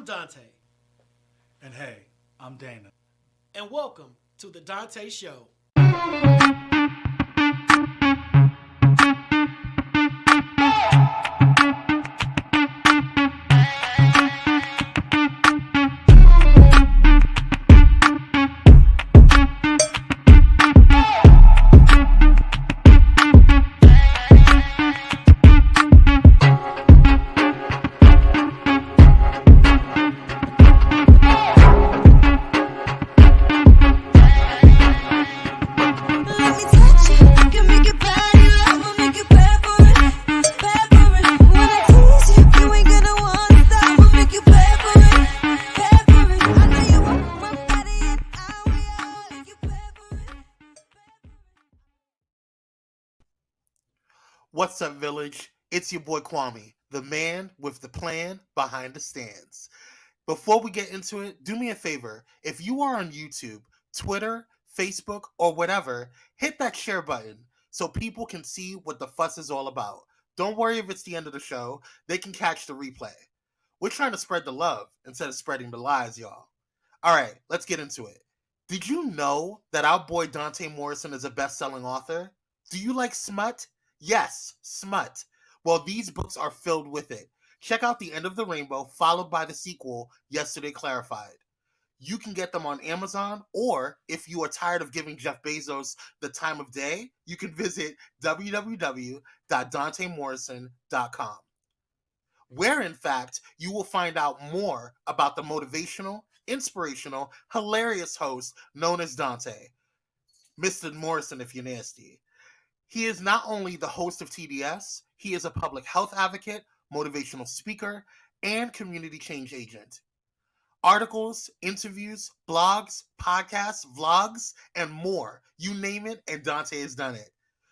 Donta. And hey, I'm Dana. And welcome to the Donta Show. What's up, Village? It's your boy Kwame, the man with the plan behind the stands. Before we get into it, do me a favor. If you are on YouTube, Twitter, Facebook, or whatever, hit that share button so people can see what the fuss is all about. Don't worry if it's the end of the show. They can catch the replay. We're trying to spread the love instead of spreading the lies, y'all. All right, let's get into it. Did you know that our boy Donta Morrison is a best-selling author? Do you like smut? Yes, smut. Well, these books are filled with it. Check out The End of the Rainbow, followed by the sequel, Yesterday Clarified. You can get them on Amazon, or if you are tired of giving Jeff Bezos the time of day, you can visit www.dontamorrison.com, where, in fact, you will find out more about the motivational, inspirational, hilarious host known as Donta, Mr. Morrison if you're nasty. He is not only the host of TDS, he is a public health advocate, motivational speaker, and community change agent. Articles, interviews, blogs, podcasts, vlogs, and more. You name it, and Donta has done it.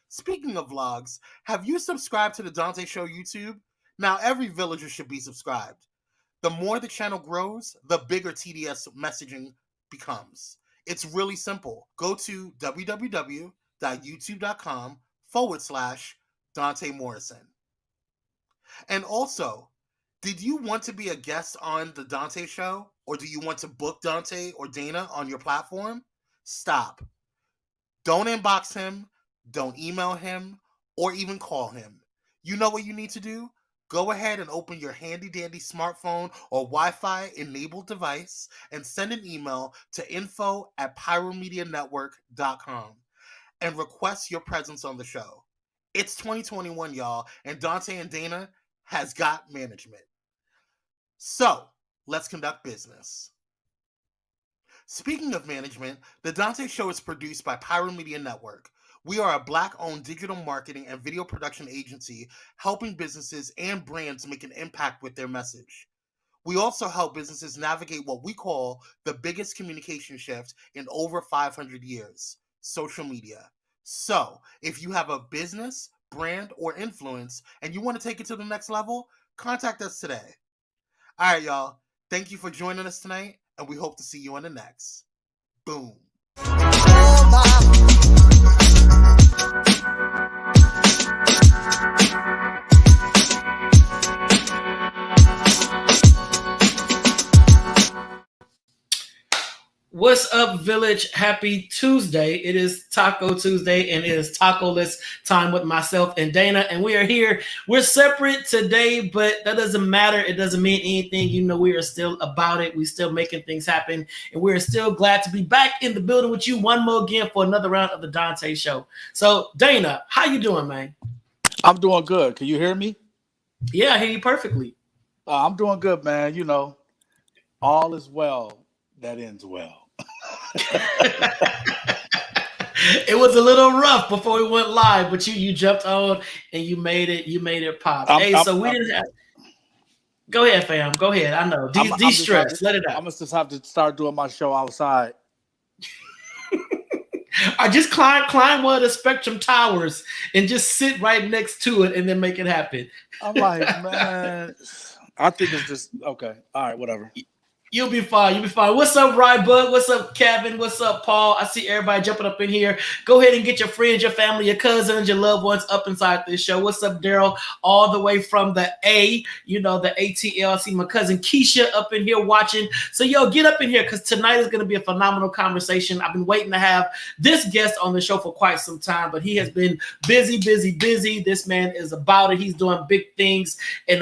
Speaking of vlogs, have you subscribed to the Donta Show YouTube? Now, every villager should be subscribed. The more the channel grows, the bigger TDS messaging becomes. It's really simple. Go to www.youtube.com/Donta Morrison. And also, did you want to be a guest on the Donta Show? Or do you want to book Donta or Dana on your platform? Stop. Don't inbox him, don't email him, or even call him. You know what you need to do? Go ahead and open your handy-dandy smartphone or Wi-Fi enabled device and send an email to info@pyromedianetwork.com and request your presence on the show. It's 2021, y'all, and Donta and Dana has got management. So, let's conduct business. Speaking of management, the Donta Show is produced by Pyro Media Network. We are a Black-owned digital marketing and video production agency helping businesses and brands make an impact with their message. We also help businesses navigate what we call the biggest communication shift in over 500 years, social media. So, if you have a business, brand, or influence, and you want to take it to the next level, contact us today. All right, y'all. Thank you for joining us tonight, and we hope to see you on the next. Boom. What's up, Village? Happy Tuesday. It is Taco Tuesday, and it is taco-less time with myself and Dana, and we are here. We're separate today, but that doesn't matter. It doesn't mean anything. You know, we are still about it. We're still making things happen, and we're still glad to be back in the building with you one more again for another round of the Donta Show. So, Dana, how you doing, man? I'm doing good. Can you hear me? Yeah, I hear you perfectly. I'm doing good, man. You know, all is well that ends well. It was a little rough before we went live, but you jumped on and you made it pop. We didn't have. Go ahead, fam. Go ahead. I know. De-stress. Let it out. I'm gonna just have to start doing my show outside. I just climb one of the Spectrum Towers and just sit right next to it and then make it happen. I'm like, man, I think it's just okay. All right, whatever. You'll be fine. You'll be fine. What's up, Rybud? What's up, Kevin? What's up, Paul? I see everybody jumping up in here. Go ahead and get your friends, your family, your cousins, your loved ones up inside this show. What's up, Daryl? All the way from the A, the ATL. I see my cousin Keisha up in here watching. So, get up in here because tonight is going to be a phenomenal conversation. I've been waiting to have this guest on the show for quite some time, but he has been busy. This man is about it. He's doing big things. And,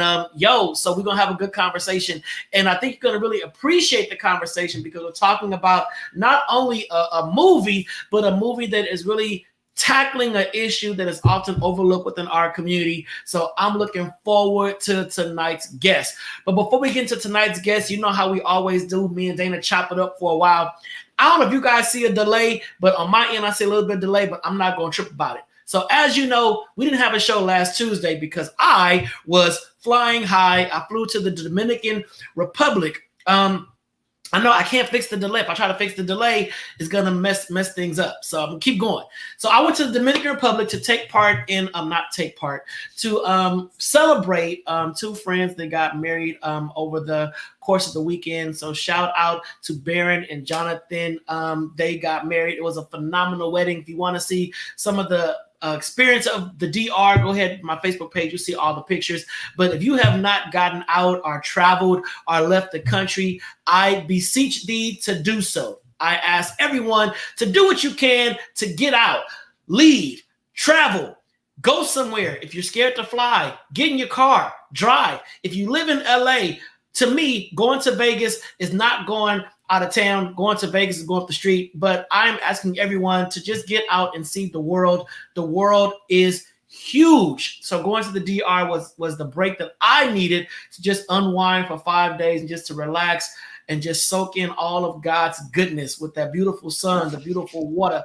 so we're going to have a good conversation. And I think you're going to really appreciate the conversation because we're talking about not only a movie, but a movie that is really tackling an issue that is often overlooked within our community. So I'm looking forward to tonight's guest. But before we get into tonight's guest, you know how we always do. Me and Dana chop it up for a while. I don't know if you guys see a delay, but on my end, I see a little bit of delay, but I'm not going to trip about it. So as you know, we didn't have a show last Tuesday because I was flying high. I flew to the Dominican Republic. I know I can't fix the delay. If I try to fix the delay, it's gonna mess things up. So I'm gonna keep going. So I went to the Dominican Republic to celebrate two friends that got married over the course of the weekend. So shout out to Baron and Jonathan. They got married. It was a phenomenal wedding. If you want to see some of the experience of the DR, go ahead to my Facebook page. You'll see all the pictures. But if you have not gotten out or traveled or left the country, I beseech thee to do so. I ask everyone to do what you can to get out, leave, travel, go somewhere. If you're scared to fly, get in your car, drive. If you live in LA, to me, going to Vegas is not going out of town. Going to Vegas is going up the street, but I'm asking everyone to just get out and see the world. The world is huge. So going to the DR was the break that I needed to just unwind for 5 days and just to relax and just soak in all of God's goodness with that beautiful sun, the beautiful water.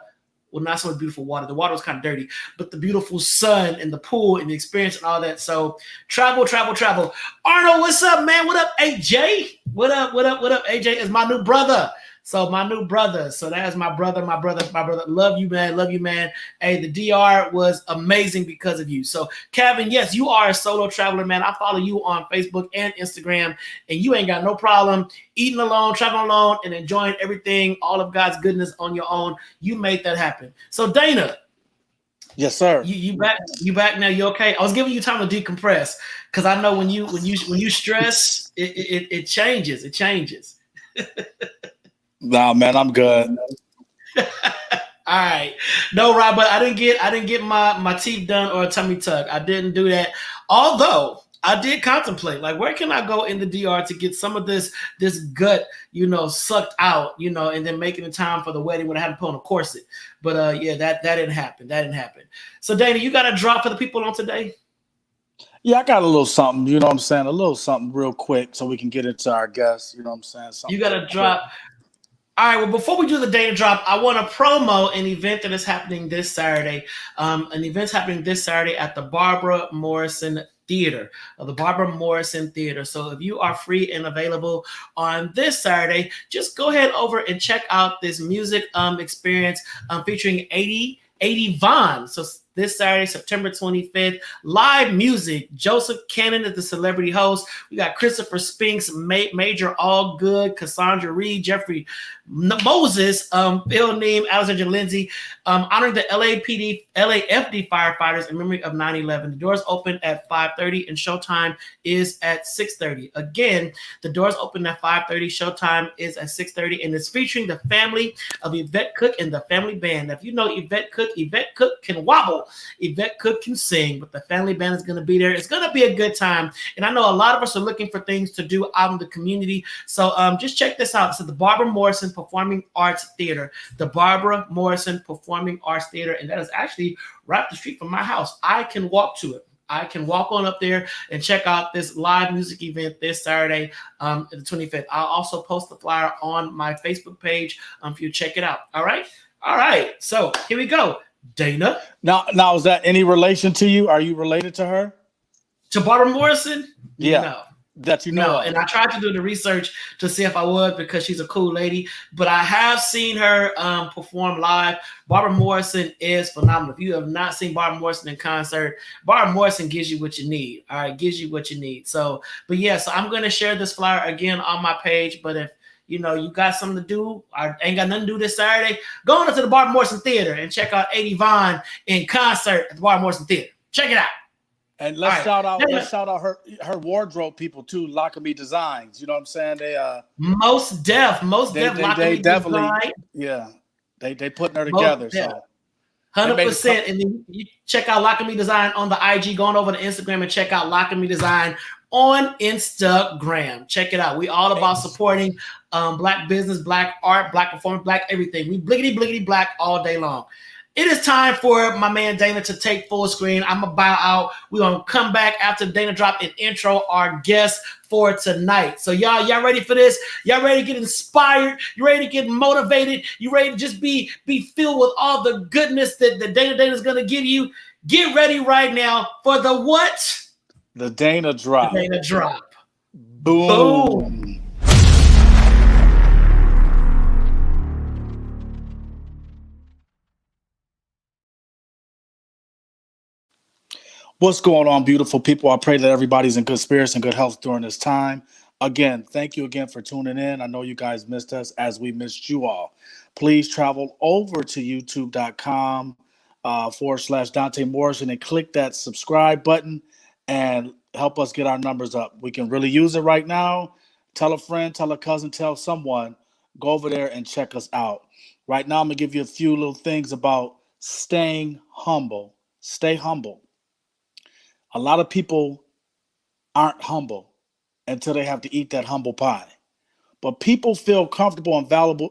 Well, not so much beautiful water. The water was kind of dirty, but the beautiful sun and the pool and the experience and all that. So travel. Arnold, what's up, man? What up, AJ? What up? AJ is my new brother. So my new brother. So that is my brother. Love you, man. Hey, the DR was amazing because of you. So Kevin, yes, you are a solo traveler, man. I follow you on Facebook and Instagram, and you ain't got no problem eating alone, traveling alone, and enjoying everything, all of God's goodness on your own. You made that happen. So Dana. Yes, sir. You back? You back now? You okay? I was giving you time to decompress because I know when you stress, it changes. It changes. Nah, man, I'm good. All right. No, Rob, but I didn't get my teeth done or a tummy tuck. I didn't do that. Although I did contemplate, like, where can I go in the DR to get some of this gut, sucked out, and then making the time for the wedding when I had to put on a corset. But yeah, that didn't happen. So Dana, you got a drop for the people on today? Yeah, I got a little something, you know what I'm saying? A little something real quick so we can get into our guests, you know what I'm saying? Something you got a drop. All right, well, before we do the Dana drop, I want to promo an event that is happening this Saturday. An event's happening this Saturday at the Barbara Morrison Theater. So if you are free and available on this Saturday, just go ahead over and check out this music experience featuring 80 Vaughn. So this Saturday, September 25th, live music. Joseph Cannon is the celebrity host. We got Christopher Spinks, Major Allgood, Cassandra Reed, Jeffrey Moses, Phil Neem, Alexander Lindsay, honoring the LAFD firefighters in memory of 9/11. The doors open at 5:30 and showtime is at 6:30. Again, the doors open at 5:30, showtime is at 6:30, and it's featuring the family of Yvette Cook and the family band. Now, if you know Yvette Cook can wobble. Yvette Cook can sing, but the family band is going to be there. It's going to be a good time. And I know a lot of us are looking for things to do out in the community. So just check this out. It's at the Barbara Morrison Performing Arts Theater. The Barbara Morrison Performing Arts Theater. And that is actually right up the street from my house. I can walk to it. I can walk on up there and check out this live music event this Saturday, the 25th. I'll also post the flyer on my Facebook page if you check it out. All right. So here we go. Dana. Now, is that any relation to you? Are you related to her? To Barbara Morrison? Yeah. No. That you know. No, and I tried to do the research to see if I would because she's a cool lady, but I have seen her perform live. Barbara Morrison is phenomenal. If you have not seen Barbara Morrison in concert, Barbara Morrison gives you what you need. All right, gives you what you need. So, but yeah, so I'm going to share this flyer again on my page, but if you know, you got something to do, I ain't got nothing to do this Saturday, go on to the Barbara Morrison Theater and check out 80 Vaughn in concert at the Barbara Morrison Theater. Check it out. And let's shout out her wardrobe people too, Lockamy Designs. You know what I'm saying? They most def they definitely Design. They putting her together. So 100%. And then you check out Lockamy Design on the IG, going over to Instagram and check out Lockamy Design on Instagram. Check it out. We all about supporting Black business, Black art, Black performance, Black everything. We bliggity Black all day long. It is time for my man Dana to take full screen. I'm going to bow out. We're going to come back after Dana drop and intro our guest for tonight. So y'all ready for this? Y'all ready to get inspired? You ready to get motivated? You ready to just be filled with all the goodness that Dana's going to give you? Get ready right now for the what? The Dana drop. The Dana drop. Boom. What's going on, beautiful people? I pray that everybody's in good spirits and good health during this time. Again, thank you again for tuning in. I know you guys missed us as we missed you all. Please travel over to youtube.com / Dante Morrison and click that subscribe button and help us get our numbers up. We can really use it right now. Tell a friend, tell a cousin, tell someone. Go over there and check us out. Right now, I'm going to give you a few little things about staying humble. Stay humble. A lot of people aren't humble until they have to eat that humble pie. But people feel comfortable and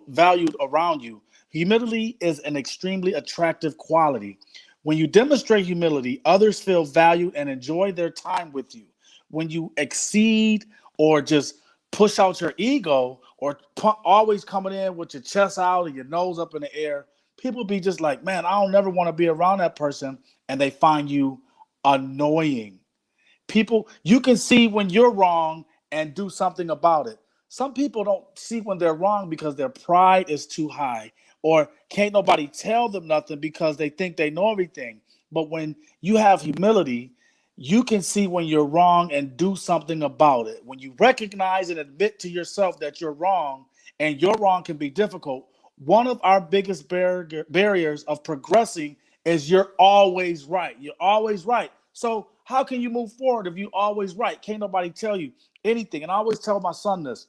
valued around you. Humility is an extremely attractive quality. When you demonstrate humility, others feel valued and enjoy their time with you. When you exceed or just push out your ego or always coming in with your chest out and your nose up in the air, people be just like, man, I don't never want to be around that person, and they find you annoying. People, you can see when you're wrong and do something about it. Some people don't see when they're wrong because their pride is too high, or can't nobody tell them nothing because they think they know everything. But when you have humility, you can see when you're wrong and do something about it. When you recognize and admit to yourself that you're wrong, and your wrong can be difficult, one of our biggest barriers of progressing is you're always right. You're always right. So how can you move forward if you're always right? Can't nobody tell you anything. And I always tell my son this: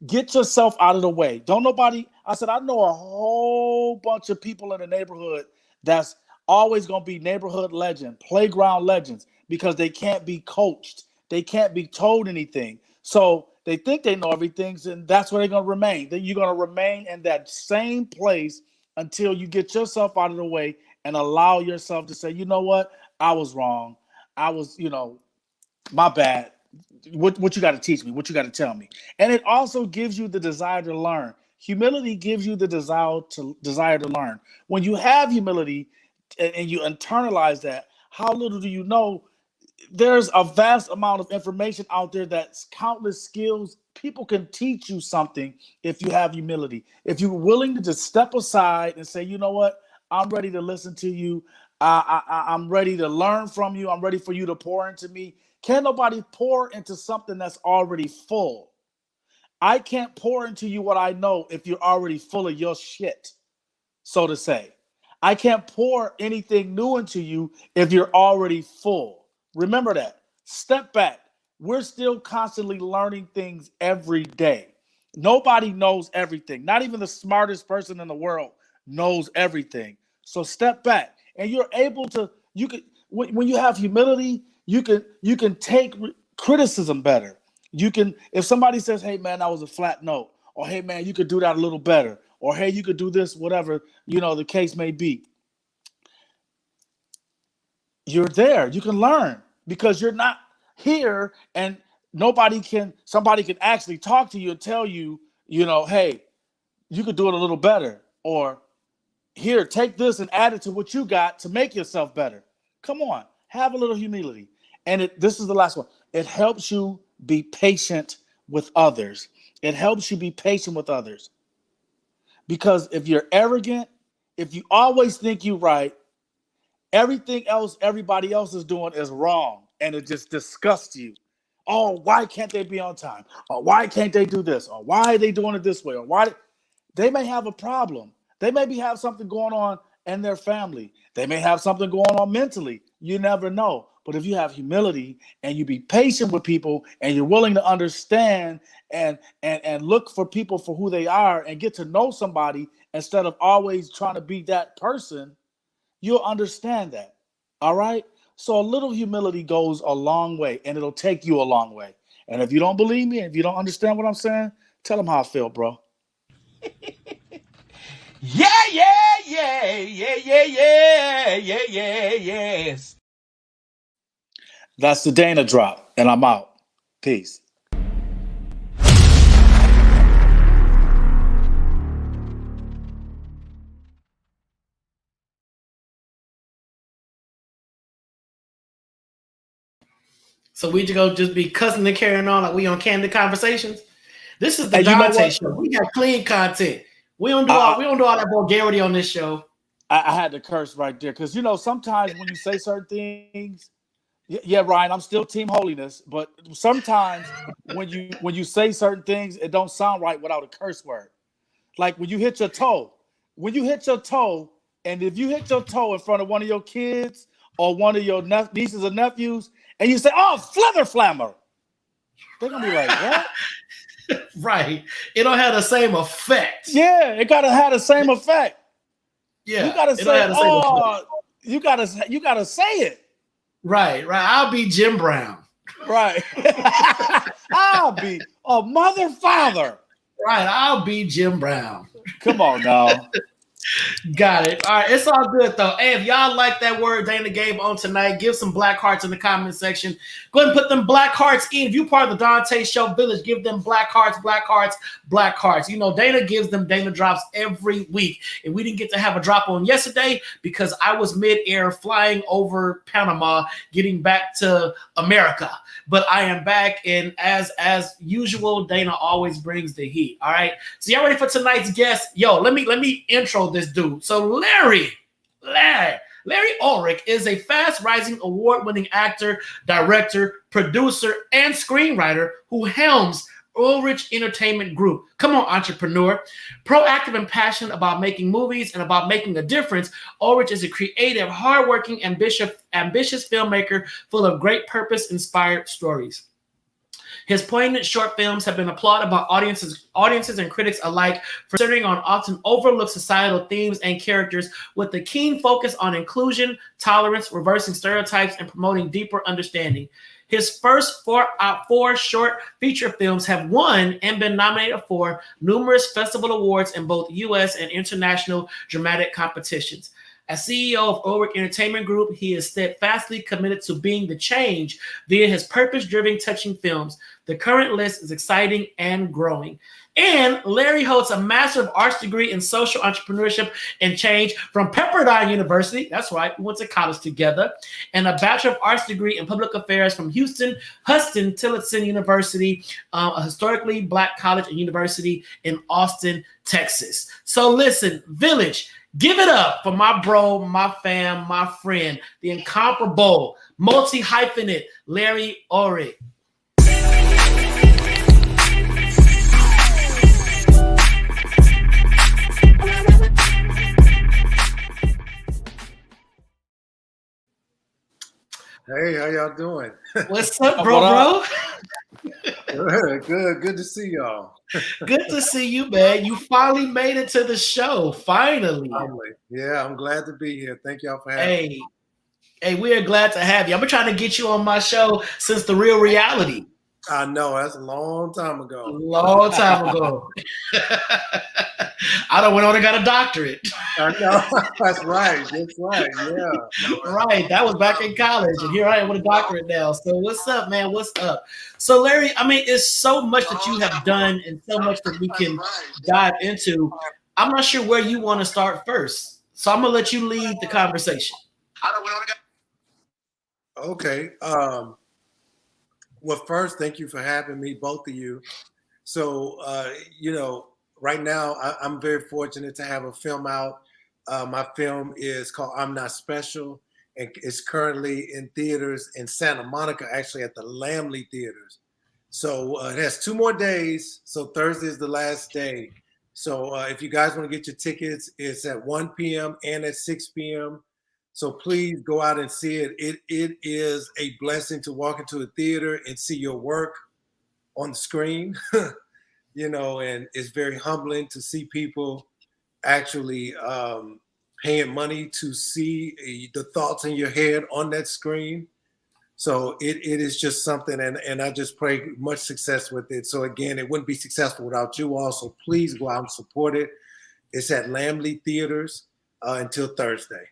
get yourself out of the way. I said, I know a whole bunch of people in the neighborhood that's always going to be neighborhood legend, playground legends, because they can't be coached. They can't be told anything. So they think they know everything, and that's where they're going to remain. Then you're going to remain in that same place until you get yourself out of the way and allow yourself to say, you know what? I was wrong. I was, my bad. What you got to teach me? What you got to tell me? And it also gives you the desire to learn. Humility gives you the desire to learn. When you have humility and you internalize that, how little do you know? There's a vast amount of information out there that's countless skills. People can teach you something if you have humility. If you're willing to just step aside and say, you know what? I'm ready to listen to you. I'm ready to learn from you. I'm ready for you to pour into me. Can't nobody pour into something that's already full. I can't pour into you what I know if you're already full of your shit, so to say. I can't pour anything new into you if you're already full. Remember that. Step back. We're still constantly learning things every day. Nobody knows everything. Not even the smartest person in the world knows everything. So step back, and you're able to. When you have humility, you can take criticism better. You can, if somebody says, "Hey man, that was a flat note," or "Hey man, you could do that a little better," or "Hey, you could do this," whatever the case may be. You're there. You can learn because you're not here, and somebody can actually talk to you and tell you, hey, you could do it a little better, or here, take this and add it to what you got to make yourself better. Come on, have a little humility. And this is the last one. It helps you be patient with others. It helps you be patient with others. Because if you're arrogant, if you always think you're right, everything else everybody else is doing is wrong, and it just disgusts you. Oh, why can't they be on time? Or why can't they do this? Or why are they doing it this way? Or why they may have a problem. They maybe have something going on in their family. They may have something going on mentally. You never know. But if you have humility and you be patient with people and you're willing to understand and look for people for who they are and get to know somebody instead of always trying to be that person, you'll understand that. All right? So a little humility goes a long way, and it'll take you a long way. And if you don't believe me, if you don't understand what I'm saying, tell them how I feel, bro. Yeah, yeah, yeah, yeah, yeah, yeah, yeah, yeah, yes. That's the Dana drop, and I'm out. Peace. So we just be cussing and carrying on like we on Candid Conversations. This is the And you know Donta what? show. We got clean content. We don't do all that vulgarity on this show. I had to curse right there because sometimes when you say certain things, yeah, Ryan, I'm still Team Holiness, but sometimes when you say certain things, it don't sound right without a curse word. Like when you hit your toe, and if you hit your toe in front of one of your kids or one of your nieces or nephews, and you say, "Oh, fluther flammer," they're gonna be like, "What?" Right. It don't have the same effect. Yeah, it gotta have the same effect. Yeah. You gotta say, "Oh," you gotta say it. Right. I'll be Jim Brown. Right. I'll be a mother father. Right. I'll be Jim Brown. Come on now. Got it. All right. It's all good, though. Hey, if y'all like that word Dana gave on tonight, give some black hearts in the comment section. Go ahead and put them black hearts in. If you're part of the Donta Show Village, give them black hearts, black hearts, black hearts. Dana gives them Dana drops every week. And we didn't get to have a drop on yesterday because I was mid-air flying over Panama, getting back to America. But I am back, and as usual, Dana always brings the heat. All right. So y'all ready for tonight's guest? Yo, let me intro this dude. So Larry Ulrich is a fast-rising, award-winning actor, director, producer, and screenwriter who helms Ulrich Entertainment Group. Come on, entrepreneur. Proactive and passionate about making movies and about making a difference, Ulrich is a creative, hardworking, ambitious filmmaker full of great purpose-inspired stories. His poignant short films have been applauded by audiences and critics alike for centering on often overlooked societal themes and characters with a keen focus on inclusion, tolerance, reversing stereotypes, and promoting deeper understanding. His first four short feature films have won and been nominated for numerous festival awards in both U.S. and international dramatic competitions. As CEO of Ulrich Entertainment Group, he is steadfastly committed to being the change via his purpose-driven, touching films. The current list is exciting and growing. And Larry holds a Master of Arts degree in Social Entrepreneurship and Change from Pepperdine University. That's right, we went to college together. And a Bachelor of Arts degree in Public Affairs from Huston-Tillotson University, a historically Black college and university in Austin, Texas. So listen, Village, give it up for my bro, my fam, my friend, the incomparable, multi-hyphenate Larry Ulrich. Hey, how y'all doing? What's up, bro? Good to see y'all. Good to see you, man. You finally made it to the show. Finally. Yeah, I'm glad to be here. Thank y'all for having me. Hey, we are glad to have you. I've been trying to get you on my show since The Real Reality. I know, that's a long time ago. I done went on and got a doctorate. I know, that's right, yeah. Right, that was back in college, and here I am with a doctorate now. So what's up, man? What's up? So Larry, I mean, it's so much that you have done and so much that we can dive into. I'm not sure where you want to start first. So I'm going to let you lead the conversation. Okay. Well, first, thank you for having me, both of you. So, right now, I'm very fortunate to have a film out. My film is called I'm Not Special, and it's currently in theaters in Santa Monica, actually at the Lamley Theaters. So it has 2 more days. So Thursday is the last day. So if you guys want to get your tickets, it's at 1 p.m. and at 6 p.m. So please go out and see it. It is a blessing to walk into a theater and see your work on the screen, and it's very humbling to see people actually paying money to see the thoughts in your head on that screen. So it is just something, and I just pray much success with it. So again, it wouldn't be successful without you all. So please go out and support it. It's at Lamley Theaters until Thursday.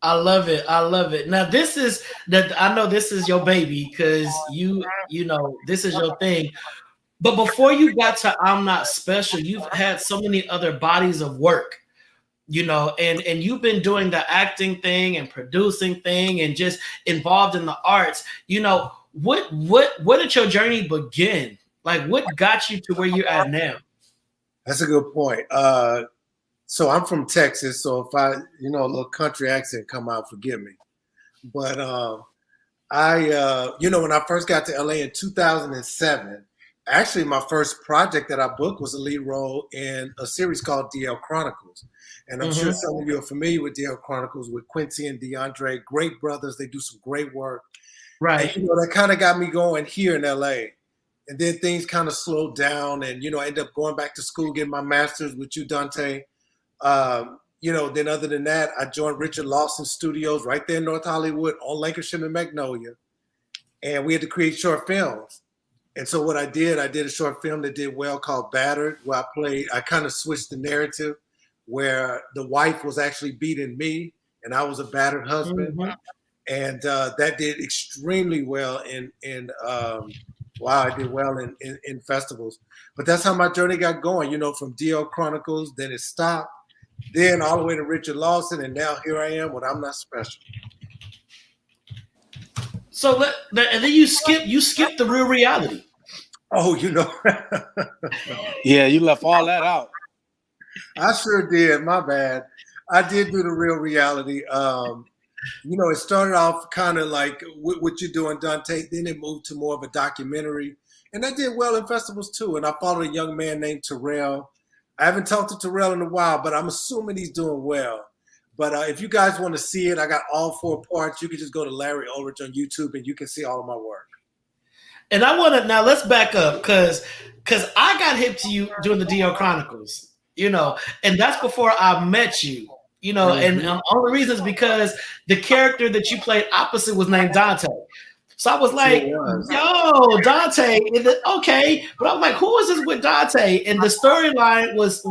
I love it. I love it. Now this is that I know this is your baby because you know this is your thing. But before you got to I'm Not Special, you've had so many other bodies of work, and you've been doing the acting thing and producing thing and just involved in the arts. Where did your journey begin? Like, what got you to where you're at now? That's a good point. So I'm from Texas, so if a little country accent come out, forgive me. But when I first got to LA in 2007, actually my first project that I booked was a lead role in a series called DL Chronicles. And I'm sure some of you are familiar with DL Chronicles with Quincy and DeAndre, great brothers. They do some great work. Right. And, that kind of got me going here in LA. And then things kind of slowed down, and I ended up going back to school, getting my master's with you, Donta. Then other than that, I joined Richard Lawson Studios right there in North Hollywood on Lancashire and Magnolia. And we had to create short films. And so what I did a short film that did well called Battered, where I kind of switched the narrative where the wife was actually beating me and I was a battered husband. And that did extremely well I did well in festivals. But that's how my journey got going, from DL Chronicles, then it stopped, then all the way to Richard Lawson, and now here I am when I'm Not Special. So and then you skip the real reality. Oh, Yeah, you left all that out. I sure did. My bad. I did do the real reality. It started off kind of like what you're doing, Donta. Then it moved to more of a documentary. And I did well in festivals too. And I followed a young man named Terrell. I haven't talked to Terrell in a while, but I'm assuming he's doing well. But if you guys want to see it, I got all 4 parts. You can just go to Larry Ulrich on YouTube and you can see all of my work. And I want to, now let's back up because I got hip to you doing the DL Chronicles, and that's before I met you. And the only reason is because the character that you played opposite was named Donta. So I was like, yo, Donta, okay. But I'm like, who is this with Donta? And the storyline was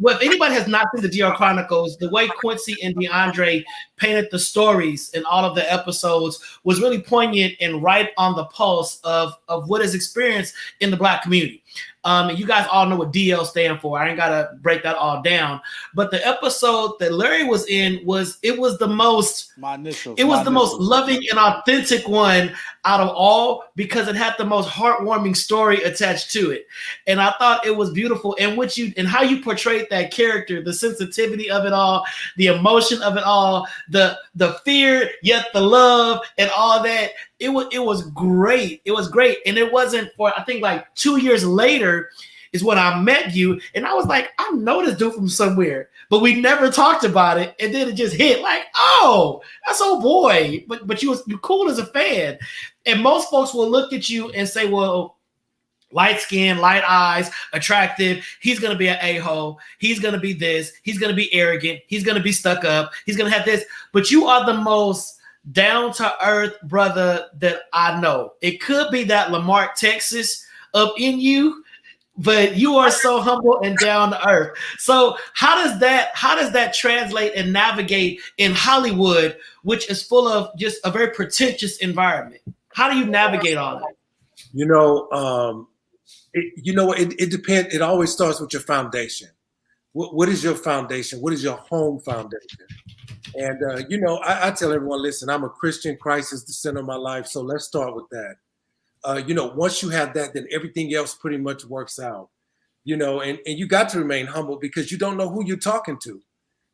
well, if anybody has not seen the DR Chronicles, the way Quincy and DeAndre painted the stories in all of the episodes was really poignant and right on the pulse of what is experienced in the Black community. And you guys all know what DL stand for. I ain't gotta break that all down. But the episode that Larry was in was the most loving and authentic one out of all because it had the most heartwarming story attached to it. And I thought it was beautiful. And how you portrayed that character, the sensitivity of it all, the emotion of it all, the fear, yet the love and all that. It was great. It was great. And it wasn't for, I think, like 2 years later is when I met you. And I was like, I know this dude from somewhere, but we never talked about it. And then it just hit like, oh, that's old boy. But you're cool as a fan. And most folks will look at you and say, well, light skin, light eyes, attractive. He's going to be an a-hole. He's going to be this. He's going to be arrogant. He's going to be stuck up. He's going to have this. But you are the most down to earth brother that I know. It could be that Lamar, Texas up in you, but you are so humble and down to earth. So how does that translate and navigate in Hollywood, which is full of just a very pretentious environment? How do you navigate all that? It depends. It always starts with your foundation. What is your foundation? What is your home foundation? And, I tell everyone, listen, I'm a Christian. Christ is the center of my life. So let's start with that. Once you have that, then everything else pretty much works out, and you got to remain humble because you don't know who you're talking to.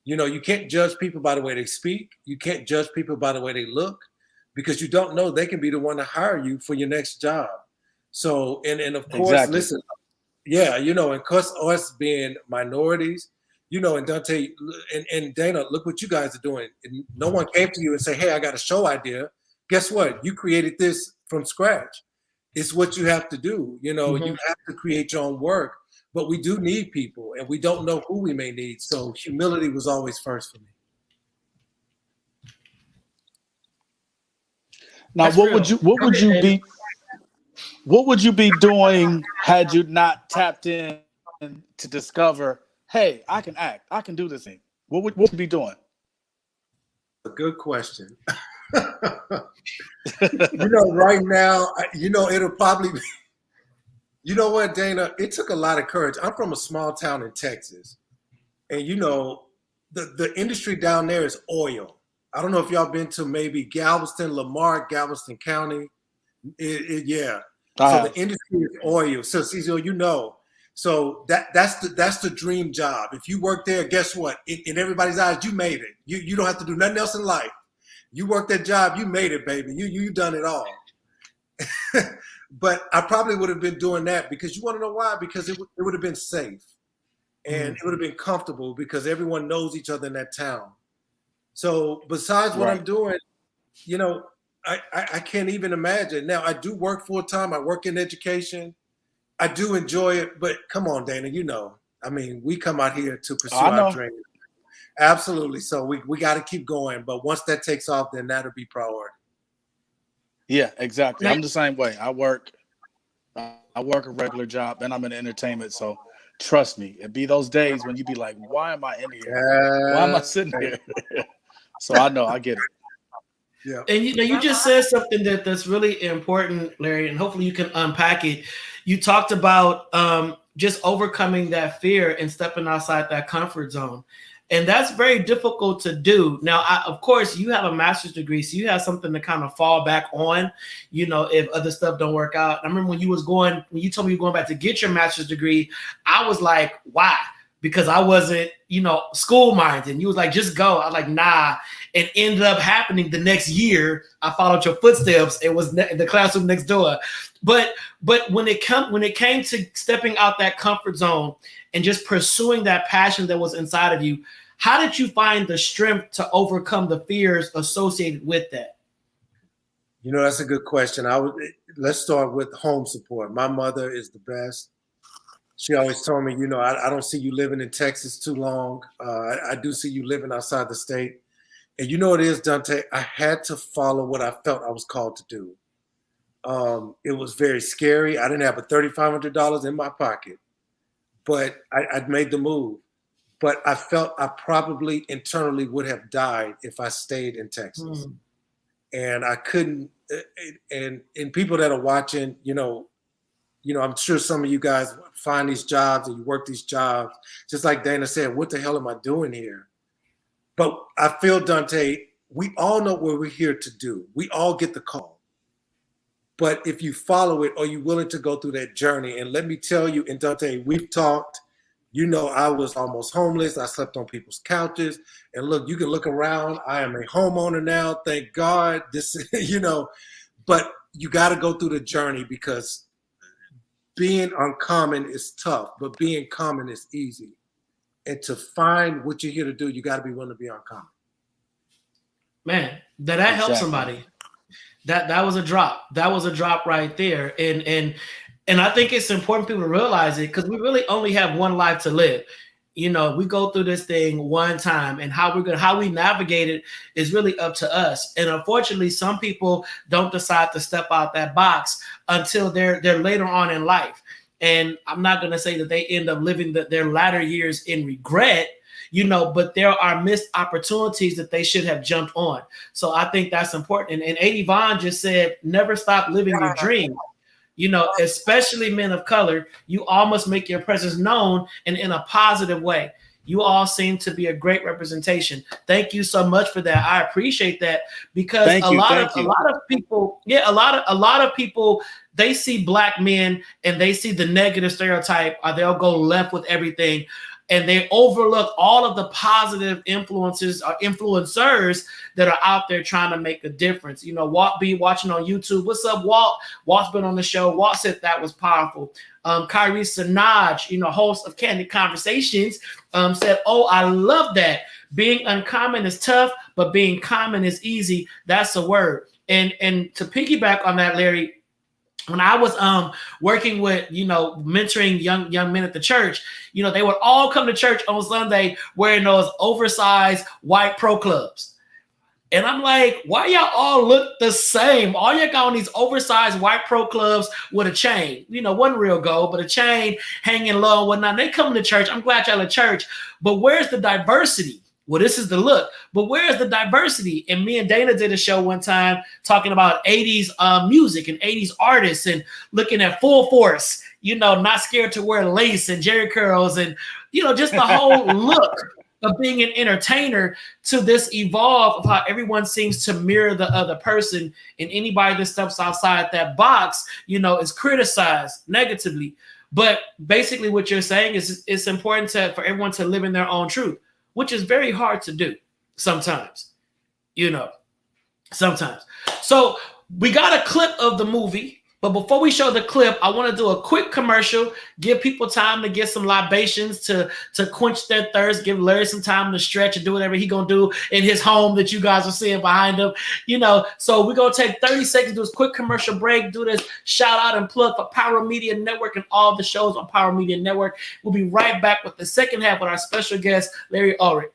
You can't judge people by the way they speak. You can't judge people by the way they look because you don't know they can be the one to hire you for your next job. So, and of course, Exactly. listen, yeah, you know, and cause us being minorities, you know, and Dante and Dana, look what you guys are doing. And no one came to you and say, "Hey, I got a show idea." Guess what? You created this from scratch. It's what you have to do. You know, you have to create your own work. But we do need people, and we don't know who we may need. So humility was always first for me. Now, That's what real. would you be doing had you not tapped in to discover, hey, I can act, I can do this thing? What would you be doing? A good question. You know, right now, you know, it'll probably be, you know what, Dana? It took a lot of courage. I'm from a small town in Texas. And, you know, the industry down there is oil. I don't know if y'all been to maybe Galveston, Lamar, Galveston County. Yeah. So the industry is oil. So, Cecil, you know, so that's the dream job. If you work there, guess what? In everybody's eyes, you made it. You don't have to do nothing else in life. You work that job, you made it, baby. You done it all. But I probably would have been doing that because you want to know why? Because it would have been safe and it would have been comfortable because everyone knows each other in that town. So besides what I'm doing, you know, I can't even imagine. Now I do work full time. I work in education. I do enjoy it, but come on, Dana, you know, I mean, we come out here to pursue our dreams. Absolutely. So we got to keep going. But once that takes off, then that'll be priority. Yeah, exactly. I'm the same way. I work a regular job and I'm in entertainment. So trust me, it be those days when you be like, why am I in here? Why am I sitting here? So I know, I get it. Yeah. And you know, you just said something that's really important, Larry, and hopefully you can unpack it. You talked about just overcoming that fear and stepping outside that comfort zone. And that's very difficult to do. Now, of course, you have a master's degree, so you have something to kind of fall back on, you know, if other stuff don't work out. I remember when you told me you were going back to get your master's degree, I was like, why? Because I wasn't, you know, school-minded. And you was like, just go. I was like, nah. It ended up happening the next year. I followed your footsteps. It was the classroom next door. But when it came to stepping out that comfort zone and just pursuing that passion that was inside of you, how did you find the strength to overcome the fears associated with that? You know, that's a good question. Let's start with home support. My mother is the best. She always told me, you know, I don't see you living in Texas too long. I do see you living outside the state. And you know what it is, Dante? I had to follow what I felt I was called to do. It was very scary. I didn't have a $3,500 in my pocket, but I'd made the move. But I felt I probably internally would have died if I stayed in Texas. And I couldn't. And people that are watching, you know, I'm sure some of you guys find these jobs and you work these jobs. Just like Dana said, what the hell am I doing here? But I feel, Dante, we all know what we're here to do. We all get the call. But if you follow it, are you willing to go through that journey? And let me tell you, and Dante, we've talked, you know, I was almost homeless. I slept on people's couches. And look, you can look around. I am a homeowner now. Thank God. This, you know, but you got to go through the journey because being uncommon is tough, but being common is easy. And to find what you're here to do, you got to be willing to be uncommon. Man, that helped somebody. That was a drop. That was a drop right there. And I think it's important people to realize it because we really only have one life to live. You know, we go through this thing one time, and how we navigate it is really up to us. And unfortunately, some people don't decide to step out that box until they're later on in life. And I'm not going to say that they end up living their latter years in regret, you know, but there are missed opportunities that they should have jumped on. So I think that's important. And Eddie Vaughn just said, never stop living your dream. You know, especially men of color, you all must make your presence known and in a positive way. You all seem to be a great representation. Thank you so much for that. I appreciate that because a lot of people, they see Black men and they see the negative stereotype, or they'll go left with everything. and they overlook all of the positive influences or influencers that are out there trying to make a difference. You know, Walt be watching on YouTube. What's up, Walt? Walt's been on the show. Walt said that was powerful. Kyrie Sinaj, you know, host of Candid Conversations, said, "Oh, I love that. Being uncommon is tough, but being common is easy. That's a word." And to piggyback on that, Larry, when I was working with, you know, mentoring young men at the church, you know, they would all come to church on Sunday wearing those oversized white pro clubs. And I'm like, why y'all all look the same? All y'all got on these oversized white pro clubs with a chain. You know, wasn't real gold, but a chain hanging low and whatnot. They come to church. I'm glad y'all at church. But where's the diversity? Well, this is the look. But where's the diversity? And me and Dana did a show one time talking about 80s music and 80s artists and looking at Full Force, you know, not scared to wear lace and jerry curls and, you know, just the whole look of being an entertainer to this evolve of how everyone seems to mirror the other person, and anybody that steps outside that box, you know, is criticized negatively. But basically what you're saying is it's important for everyone to live in their own truth, which is very hard to do sometimes, you know, sometimes. So we got a clip of the movie. But before we show the clip, I want to do a quick commercial, give people time to get some libations to quench their thirst, give Larry some time to stretch and do whatever he's going to do in his home that you guys are seeing behind him. You know, so we're going to take 30 seconds, do this quick commercial break, do this shout out and plug for Pyro Media Network and all the shows on Pyro Media Network. We'll be right back with the second half with our special guest, Larry Ulrich.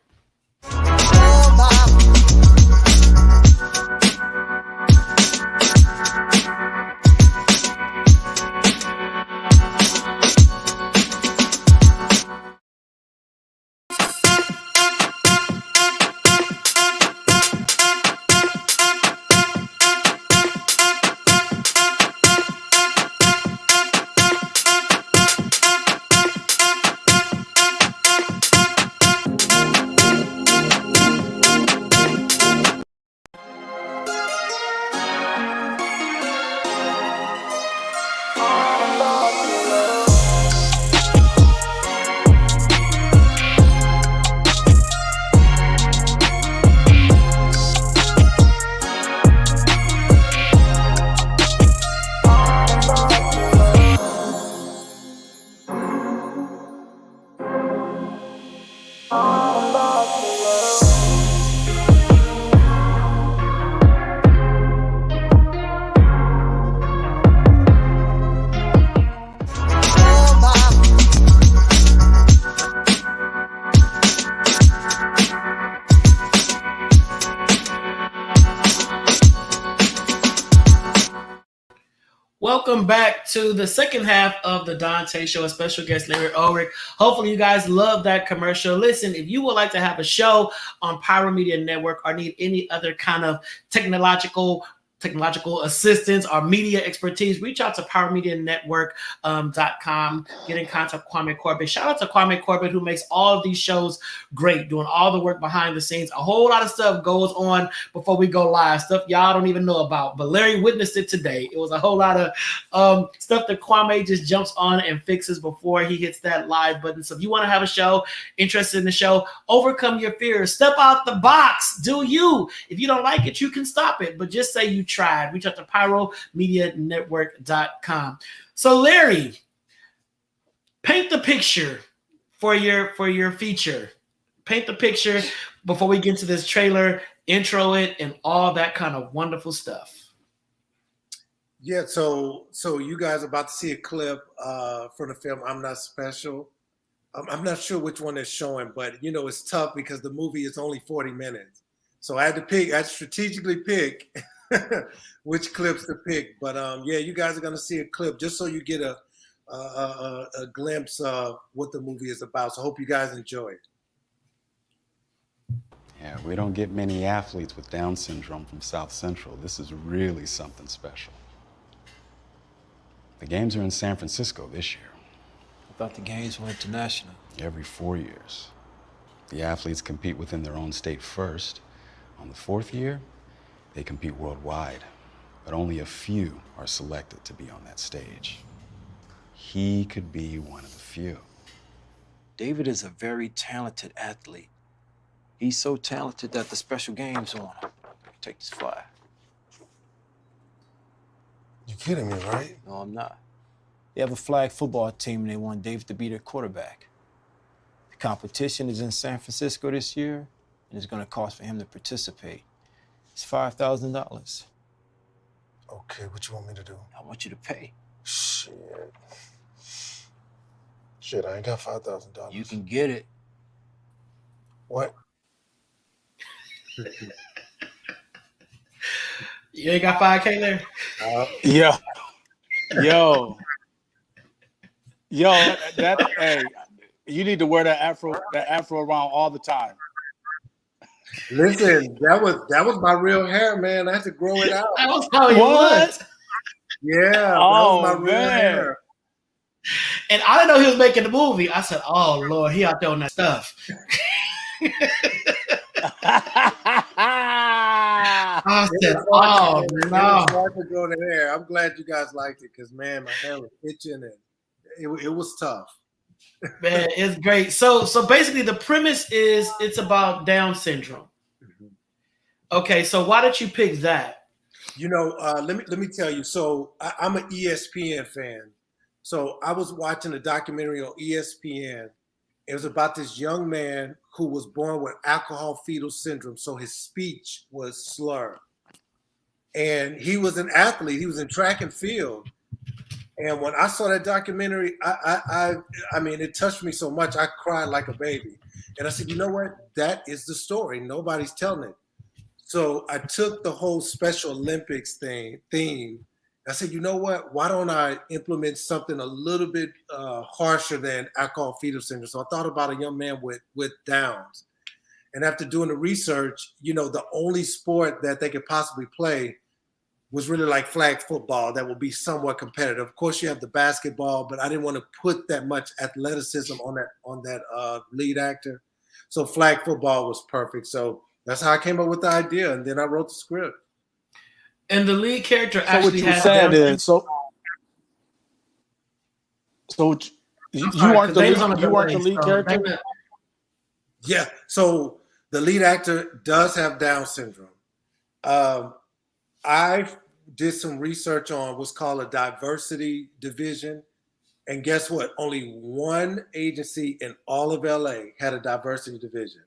Welcome back to the second half of the Donta Show, a special guest, Larry Ulrich. Hopefully you guys love that commercial. Listen, if you would like to have a show on Pyro Media Network or need any other kind of technological assistance or media expertise, reach out to PyroMediaNetwork.com. Get in contact with Kwame Corbett. Shout out to Kwame Corbett, who makes all of these shows great, doing all the work behind the scenes. A whole lot of stuff goes on before we go live, stuff y'all don't even know about. But Larry witnessed it today. It was a whole lot of stuff that Kwame just jumps on and fixes before he hits that live button. So if you want to have a show, interested in the show, overcome your fears, step out the box, do you. If you don't like it, you can stop it, but just say you tried. Reach out to PyroMediaNetwork.com. So Larry, paint the picture for your feature. Paint the picture before we get into this trailer, intro it, and all that kind of wonderful stuff. Yeah, so you guys are about to see a clip from the film I'm Not Special. I'm not sure which one is showing, but you know it's tough because the movie is only 40 minutes. So I had to strategically pick which clips to pick. But yeah, you guys are gonna see a clip just so you get a glimpse of what the movie is about. So I hope you guys enjoy it. Yeah, we don't get many athletes with Down syndrome from South Central. This is really something special. The games are in San Francisco this year. I thought the games were international. Every 4 years. The athletes compete within their own state first. On the fourth year, they compete worldwide, but only a few are selected to be on that stage. He could be one of the few. David is a very talented athlete. He's so talented that the special games on him. Take this flyer. You kidding me, right? No, I'm not. They have a flag football team and they want David to be their quarterback. The competition is in San Francisco this year, and it's going to cost for him to participate. It's $5,000. Okay, what you want me to do? I want you to pay. Shit, I ain't got $5,000. You can get it. What? You ain't got 5K there? Yo, hey, you need to wear that afro around all the time. Listen, that was my real hair, man. I had to grow it out. That was how he looked. Yeah, that Oh, was my real man. hair. And I didn't know he was making the movie. I said, "Oh Lord, he out there on that stuff." I said, "Oh no." It was hard to grow the hair. I'm glad you guys liked it because, man, my hair was itching and it was tough. Man, it's great. So basically, the premise is it's about Down syndrome. Okay, so why did you pick that? You know, let me tell you. So I'm an ESPN fan. So I was watching a documentary on ESPN. It was about this young man who was born with alcohol fetal syndrome. So his speech was slurred. And he was an athlete. He was in track and field. And when I saw that documentary, I mean, it touched me so much. I cried like a baby. And I said, you know what? That is the story. Nobody's telling it. So I took the whole Special Olympics theme. I said, you know what? Why don't I implement something a little bit harsher than alcohol fetal syndrome? So I thought about a young man with Downs. And after doing the research, you know, the only sport that they could possibly play was really like flag football that would be somewhat competitive. Of course, you have the basketball, but I didn't want to put that much athleticism on that lead actor. So flag football was perfect. So that's how I came up with the idea, and then I wrote the script. And the lead character So actually what you has said Down syndrome. is so you Sorry, weren't 'cause they was the on lead so character. Dana- Yeah. So the lead actor does have Down syndrome. I did some research on what's called a diversity division. And guess what? Only one agency in all of LA had a diversity division.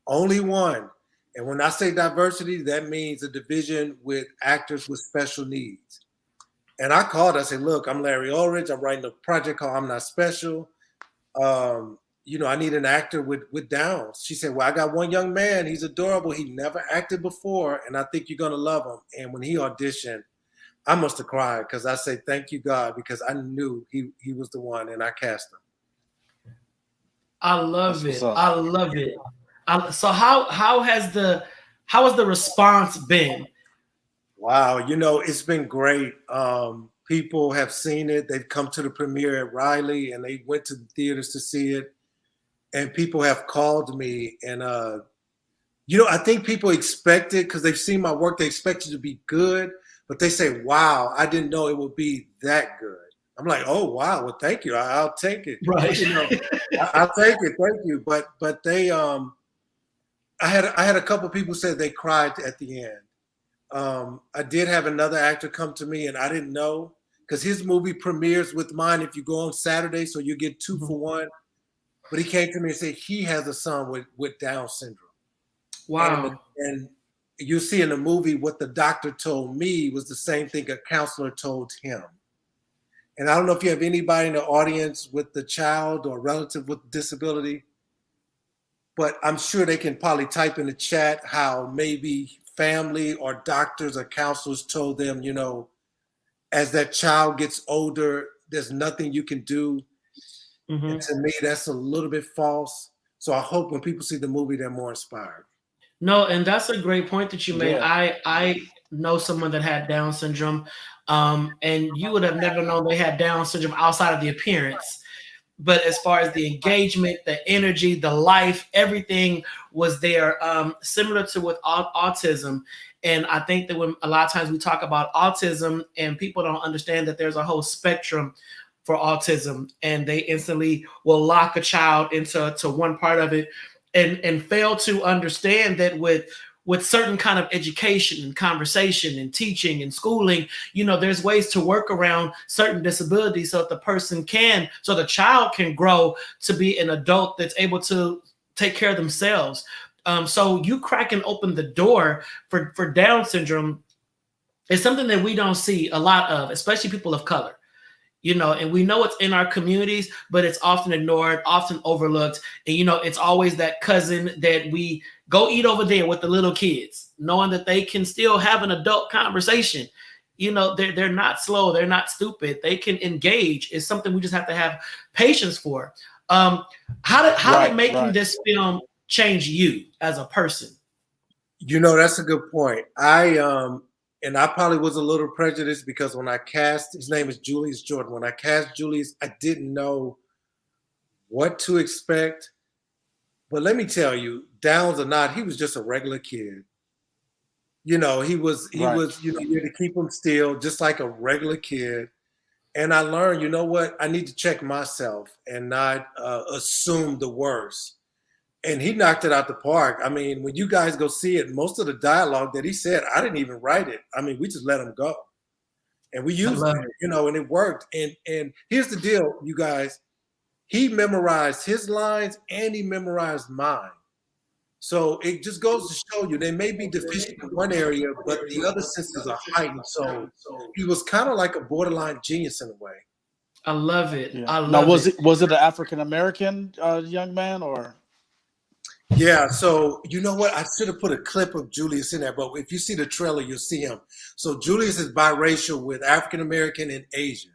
Only one. And when I say diversity, that means a division with actors with special needs. And I called, I said, look, I'm Larry Ulrich. I'm writing a project called I'm Not Special. You know, I need an actor with Downs. She said, well, I got one young man. He's adorable. He never acted before, and I think you're going to love him. And when he auditioned, I must have cried because I say, thank you, God, because I knew he was the one, and I cast him. I love That's it. what's up. I love it. So how has the response been? Wow, you know, it's been great. People have seen it. They've come to the premiere at Riley, and they went to the theaters to see it. And people have called me, and you know, I think people expect it because they've seen my work. They expect it to be good, but they say, "Wow, I didn't know it would be that good." I'm like, "Oh, wow, well, thank you. I'll take it." Right. You know, I'll take it. Thank you. But they, I had a couple people say they cried at the end. I did have another actor come to me, and I didn't know because his movie premieres with mine if you go on Saturday, so you get 2 for 1. But he came to me and said he has a son with Down syndrome. Wow. And you see in the movie what the doctor told me was the same thing a counselor told him. And I don't know if you have anybody in the audience with the child or relative with disability, but I'm sure they can probably type in the chat how maybe family or doctors or counselors told them, you know, as that child gets older, there's nothing you can do. Mhm. And to me, that's a little bit false. So I hope when people see the movie, they're more inspired. No, and that's a great point that you made. Yeah. I know someone that had Down syndrome, and you would have never known they had Down syndrome outside of the appearance. But as far as the engagement, the energy, the life, everything was there, similar to with autism. And I think that when a lot of times we talk about autism and people don't understand that there's a whole spectrum for autism, and they instantly will lock a child into one part of it, and fail to understand that with certain kind of education and conversation and teaching and schooling, there's ways to work around certain disabilities so that the child can grow to be an adult that's able to take care of themselves. So you cracking open the door for Down syndrome is something that we don't see a lot of, especially people of color. And we know it's in our communities, but it's often ignored, often overlooked. And, it's always that cousin that we go eat over there with the little kids, knowing that they can still have an adult conversation. They're not slow. They're not stupid. They can engage. It's something we just have to have patience for. How did making this film change you as a person? That's a good point. And I probably was a little prejudiced because when I cast, his name is Julius Jordan. When I cast Julius, I didn't know what to expect. But let me tell you, Downs or not, he was just a regular kid. He was, you had to keep him still, just like a regular kid. And I learned, you know what? I need to check myself and not assume the worst. And he knocked it out the park. I mean, when you guys go see it, most of the dialogue that he said, I didn't even write it. I mean, we just let him go. And we used it, and it worked. And here's the deal, you guys. He memorized his lines and he memorized mine. So it just goes to show you, they may be deficient in one area, but the other senses are heightened. So he was kind of like a borderline genius in a way. I love it. Yeah. I love it. Was it an African-American young man or? Yeah, so you know what? I should have put a clip of Julius in there, but if you see the trailer, you'll see him. So Julius is biracial with African-American and Asian.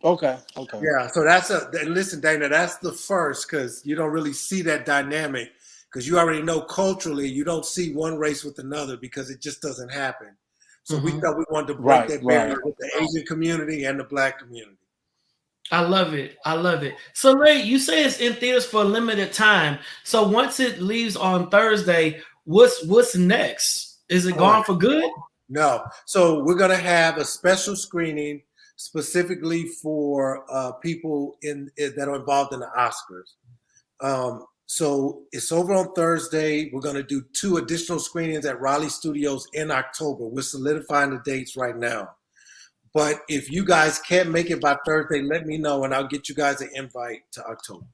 Okay. Yeah, so listen, Dana, that's the first, because you don't really see that dynamic, because you already know culturally you don't see one race with another because it just doesn't happen. So we thought we wanted to break that barrier with the Asian community and the Black community. I love it. So, Ray, you say it's in theaters for a limited time. So once it leaves on Thursday, what's next? Is it gone for good? No. So we're going to have a special screening specifically for people that are involved in the Oscars. So it's over on Thursday. We're going to do 2 additional screenings at Raleigh Studios in October. We're solidifying the dates right now. But if you guys can't make it by Thursday, let me know and I'll get you guys an invite to October.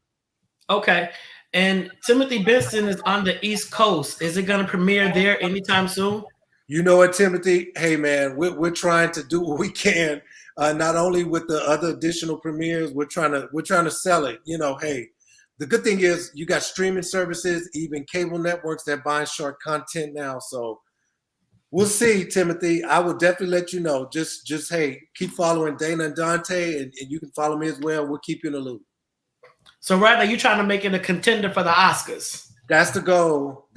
Okay. And Timothy Benson is on the East Coast. Is it going to premiere there anytime soon? You know what, Timothy? Hey, man, we're trying to do what we can. Not only with the other additional premieres, we're trying to sell it. Hey, the good thing is you got streaming services, even cable networks that buy short content now. So we'll see, Timothy. I will definitely let you know. Just hey, keep following Dana and Donta, and you can follow me as well. We'll keep you in the loop. So right now, you're trying to make it a contender for the Oscars. That's the goal.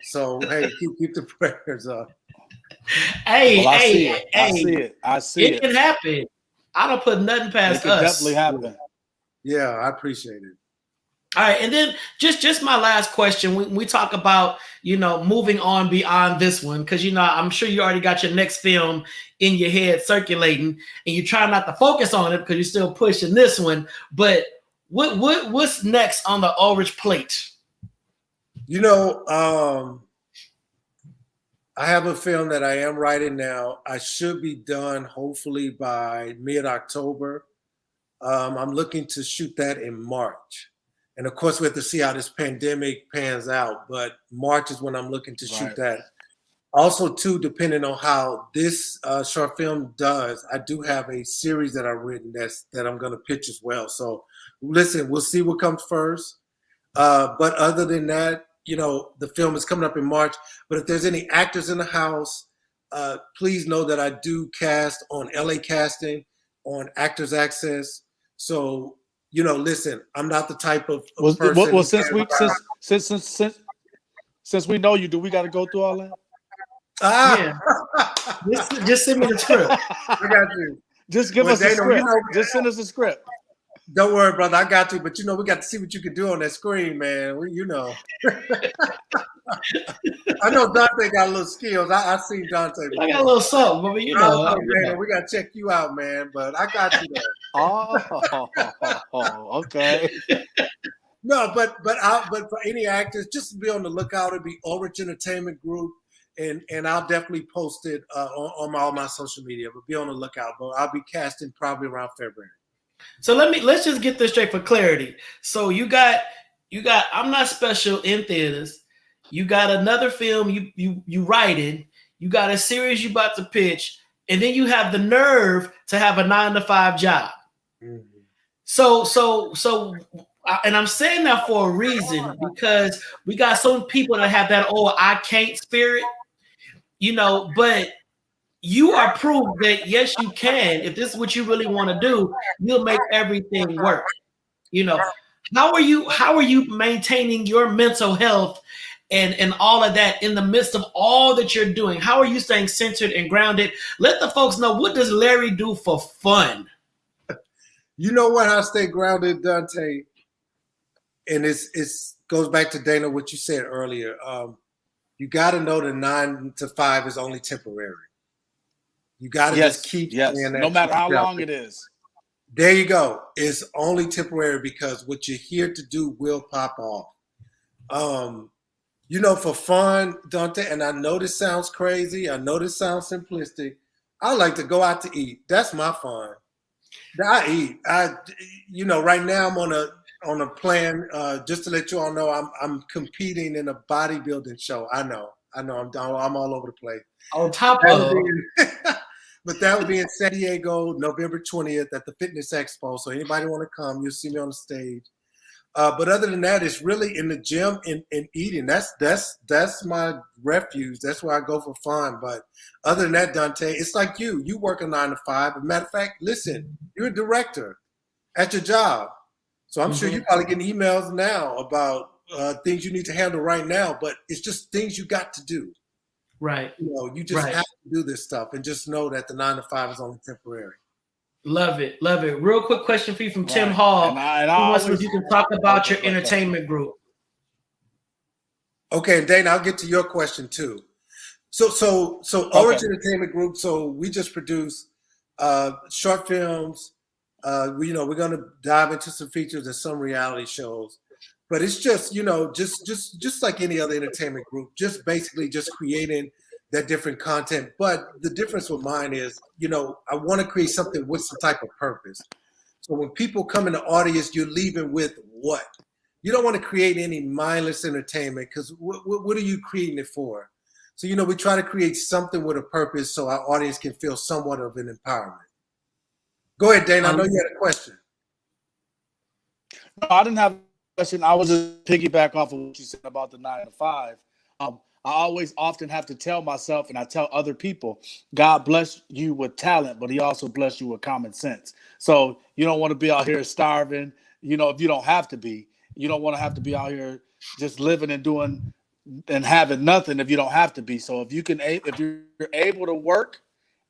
So hey, keep the prayers up. Hey, I see it. It can happen. I don't put nothing past us. It can definitely happen. Yeah, I appreciate it. All right, and then just my last question. We talk about moving on beyond this one, because I'm sure you already got your next film in your head circulating, and you try not to focus on it because you're still pushing this one. But what's next on the Ulrich plate? I have a film that I am writing now. I should be done hopefully by mid-October. I'm looking to shoot that in March. And of course, we have to see how this pandemic pans out. But March is when I'm looking to shoot that. Also, too, depending on how this short film does, I do have a series that I've written that I'm going to pitch as well. So, listen, we'll see what comes first. But other than that, the film is coming up in March. But if there's any actors in the house, please know that I do cast on LA Casting, on Actors Access. So, listen, I'm not the type of person. Well, since we know you, do we got to go through all that? Yeah. Just send me the script. I got you. Just give us a script. Just send us a script. Don't worry, brother. I got you. But we got to see what you can do on that screen, man. I know Dante got a little skills. I seen Dante before. I got a little something, but I don't know, Dana, we got to check you out, man. But I got you there. Okay. No, but for any actors, just be on the lookout. It'll be Ulrich Entertainment Group, and I'll definitely post it on all my social media. But be on the lookout. But I'll be casting probably around February. So let's just get this straight for clarity. So you got I'm Not Special in theaters. You got another film you writing. You got a series you about to pitch, and then you have the nerve to have a 9-to-5 job. Mm-hmm. So, and I'm saying that for a reason, because we got some people that have that I can't spirit, but you are proof that yes, you can. If this is what you really want to do, you'll make everything work. How are you maintaining your mental health and all of that in the midst of all that you're doing? How are you staying centered and grounded? Let the folks know, what does Larry do for fun? You know what? I stay grounded, Dante. And it goes back to Dana, what you said earlier. You got to know the 9-to-5 is only temporary. You got to just keep saying that. No matter how long it is. There you go. It's only temporary, because what you're here to do will pop off. For fun, Donta, and I know this sounds crazy. I know this sounds simplistic. I like to go out to eat. That's my fun. I eat. Right now I'm on a plan. Just to let you all know, I'm competing in a bodybuilding show. I know. I'm all over the place. On top of. But that will be in San Diego, November 20th at the Fitness Expo. So anybody want to come, you'll see me on the stage. But other than that, it's really in the gym and eating. That's my refuge. That's where I go for fun. But other than that, Dante, it's like you work a 9-to-5. As a matter of fact, listen, you're a director at your job. So I'm sure you're probably getting emails now about things you need to handle right now. But it's just things you got to do. Right. You just have to do this stuff, and just know that the 9-to-5 is only temporary. Love it. Real quick question for you from Tim Hall. And Who wants to know if you can talk about your entertainment group? Okay, and Dana, I'll get to your question too. So Ulrich Entertainment Group. So we just produce short films. We're going to dive into some features and some reality shows. But it's just, just like any other entertainment group, just basically just creating that different content. But the difference with mine is, I want to create something with some type of purpose. So when people come in the audience, you're leaving with what? You don't want to create any mindless entertainment, because what are you creating it for? So, we try to create something with a purpose so our audience can feel somewhat of an empowerment. Go ahead, Dana. I know you had a question. No, I didn't have question. I was just piggyback off of what you said about the 9-to-5. I always often have to tell myself, and I tell other people, God bless you with talent, but he also bless you with common sense. So you don't want to be out here starving, if you don't have to be. You don't want to have to be out here just living and doing and having nothing if you don't have to be. So if you're able to work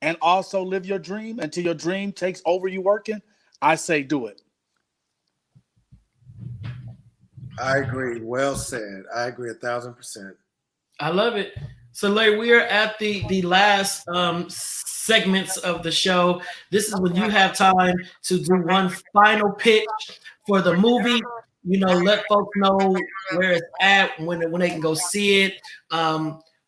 and also live your dream until your dream takes over you working, I say do it. I agree. Well said. I agree 1,000%. I love it. So, Larry, we are at the last segments of the show. This is when you have time to do one final pitch for the movie. Let folks know where it's at, when they can go see it,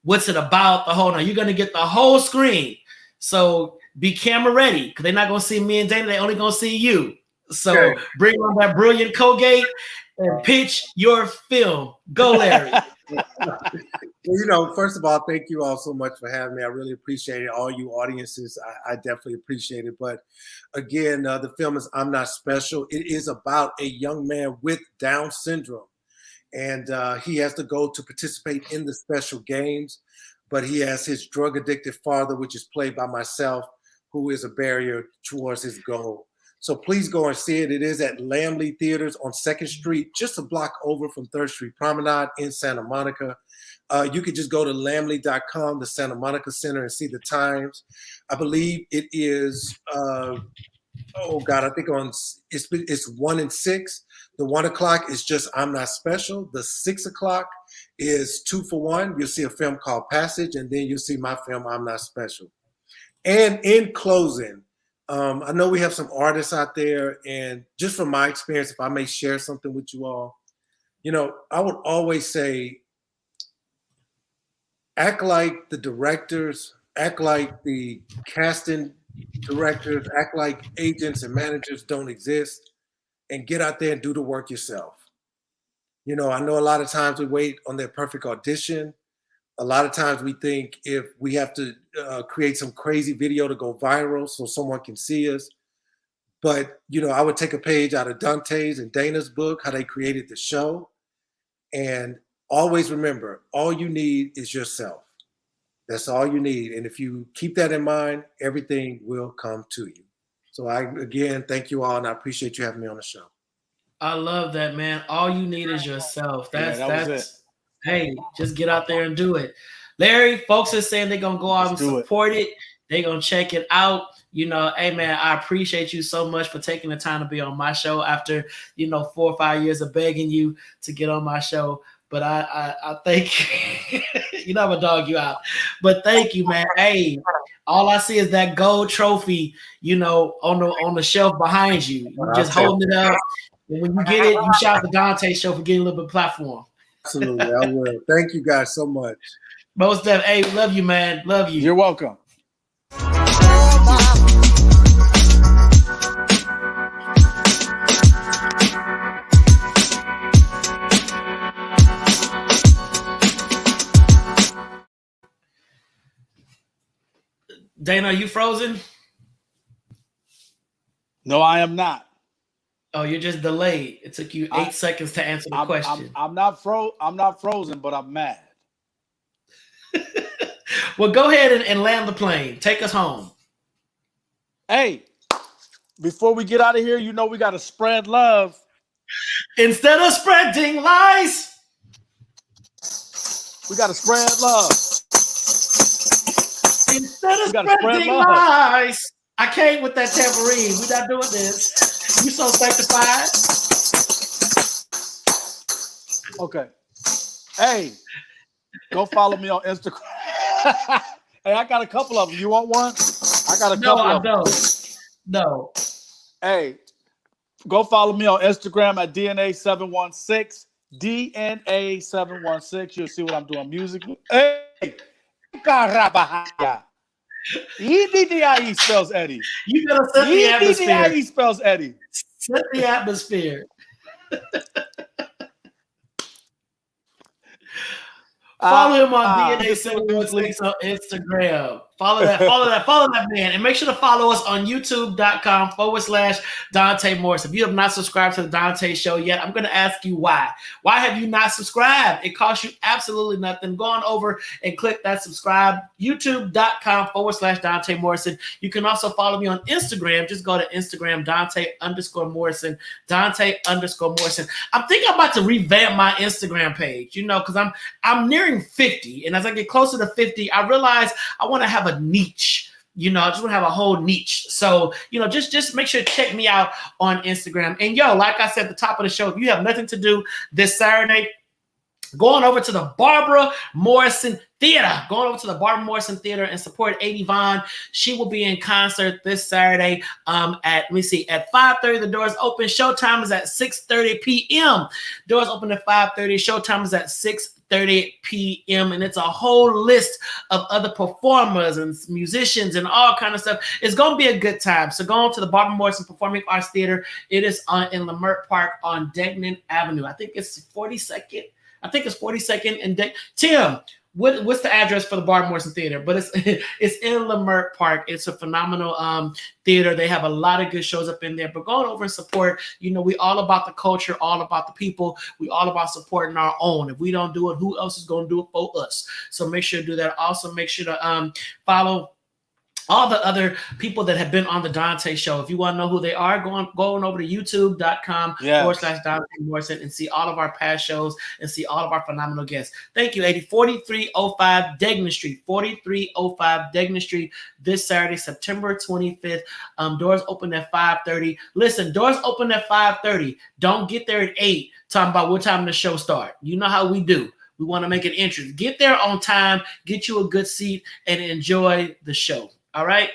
what's it about, the whole. Now, you're going to get the whole screen. So be camera ready, because they're not going to see me and Dana. They're only going to see you. So bring on that brilliant Colgate and pitch your film. Go, Larry. First of all, thank you all so much for having me. I really appreciate it. All you audiences, I definitely appreciate it. But again, the film is I'm Not Special. It is about a young man with Down syndrome. And he has to go to participate in the special games. But he has his drug-addicted father, which is played by myself, who is a barrier towards his goal. So please go and see it. It is at Lamley Theaters on 2nd Street, just a block over from 3rd Street Promenade in Santa Monica. You could just go to lamley.com, the Santa Monica Center, and see the times. I believe it is oh God, I think it's 1 and 6. The 1 o'clock is just I'm Not Special. The 6 o'clock is 2 for 1. You'll see a film called Passage, and then you'll see my film I'm Not Special. And in closing, I know we have some artists out there, and just from my experience, if I may share something with you all, I would always say, act like the directors, act like the casting directors, act like agents and managers don't exist, and get out there and do the work yourself. I know a lot of times we wait on their perfect audition. A lot of times we think if we have to create some crazy video to go viral so someone can see us. But, I would take a page out of Dante's and Dana's book, how they created the show. And always remember, all you need is yourself. That's all you need. And if you keep that in mind, everything will come to you. So again, thank you all, and I appreciate you having me on the show. I love that, man. All you need is yourself. That was it. Hey, just get out there and do it. Larry, folks are saying they're going to go out and support it. They're going to check it out. Hey, man, I appreciate you so much for taking the time to be on my show after, 4 or 5 years of begging you to get on my show. But I think, I'm going to dog you out. But thank you, man. Hey, all I see is that gold trophy, on the shelf behind you. You're just holding it up. And when you get it, you shout the Donta Show for getting a little bit of platform. Absolutely, I will. Thank you guys so much. Most definitely. Hey, love you, man. Love you. You're welcome. Dana, are you frozen? No, I am not. Oh, you're just delayed. It took you 8 seconds to answer the question. I'm not frozen, but I'm mad. Well, go ahead and land the plane. Take us home. Hey, before we get out of here, we got to spread love. Instead of spreading lies, we got to spread love. Instead of spreading lies. I came with that tambourine. We're not doing this. You so sanctified. Okay. Hey, go follow me on Instagram. Hey, I got a couple of them. You want one? I got a couple of them. No, I don't. No. Hey, go follow me on Instagram at DNA716. DNA716. You'll see what I'm doing musically. Hey, Carabahaya. EDDIE spells Eddie. You gotta set the atmosphere. EDDIE spells Eddie. Set the atmosphere. Follow him on DNA716 on Instagram. Follow that man. And make sure to follow us on youtube.com/Donta Morris. If you have not subscribed to the Donta Show yet, I'm going to ask you why. Why have you not subscribed? It costs you absolutely nothing. Go on over and click that subscribe. youtube.com/Donta Morrison. You can also follow me on Instagram. Just go to Instagram, Donta_Morrison. Donta_Morrison. I'm thinking I'm about to revamp my Instagram page, because I'm nearing 50. And as I get closer to 50, I realize I want to have a niche. I just want to have a whole niche. So, just make sure to check me out on Instagram. And like I said at the top of the show, if you have nothing to do this Saturday, go on over to the Barbara Morrison Theater. Going over to the Barbara Morrison Theater and support Adi Vaughn. She will be in concert this Saturday at 5:30. The doors open. Showtime is at 6:30 p.m. Doors open at 5:30. Showtime is at 6:30 p.m. And it's a whole list of other performers and musicians and all kind of stuff. It's going to be a good time. So go on to the Barbara Morrison Performing Arts Theater. It is in Leimert Park on Degnan Avenue. I think it's 42nd. And Tim, what's the address for the Barbara Morrison Theater? But it's in Leimert Park. It's a phenomenal theater. They have a lot of good shows up in there. But going over and support, we all about the culture, all about the people. We all about supporting our own. If we don't do it, who else is going to do it for us? So make sure to do that. Also, make sure to follow all the other people that have been on the Donta show. If you want to know who they are, going over to youtube.com /Donta Morrison and see all of our past shows and see all of our phenomenal guests. Thank you, 4305 Degnan Street, 4305 Degnan Street, this Saturday, September 25th. Doors open at 5:30. Listen, doors open at 5:30. Don't get there at 8 talking about what time the show start. You know how we do. We want to make an entrance. Get there on time, get you a good seat, and enjoy the show. All right,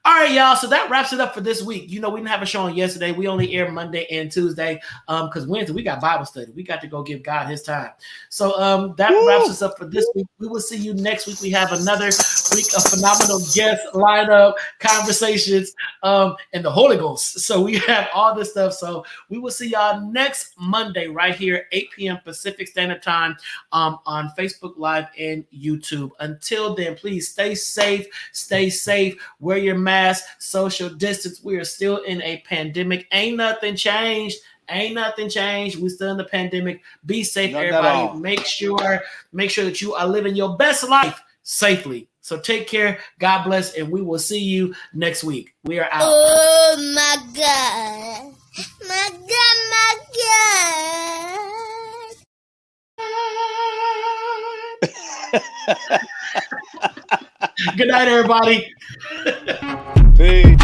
y'all. So that wraps it up for this week. You know, we didn't have a show on yesterday. We only air Monday and Tuesday because Wednesday we got Bible study. We got to go give God His time. So that wraps us up for this week. We will see you next week. We have another week of phenomenal guest lineup, conversations, and the Holy Ghost. So we have all this stuff. So we will see y'all next Monday right here, 8 p.m. Pacific Standard Time on Facebook Live and YouTube. Until then, please stay safe, wear your mask, social distance. We are still in a pandemic. Ain't nothing changed. We still in the pandemic. Be safe, everybody. Make sure that you are living your best life safely. So take care. God bless, and we will see you next week. We are out. Oh my God. My God. Good night, everybody. Peace.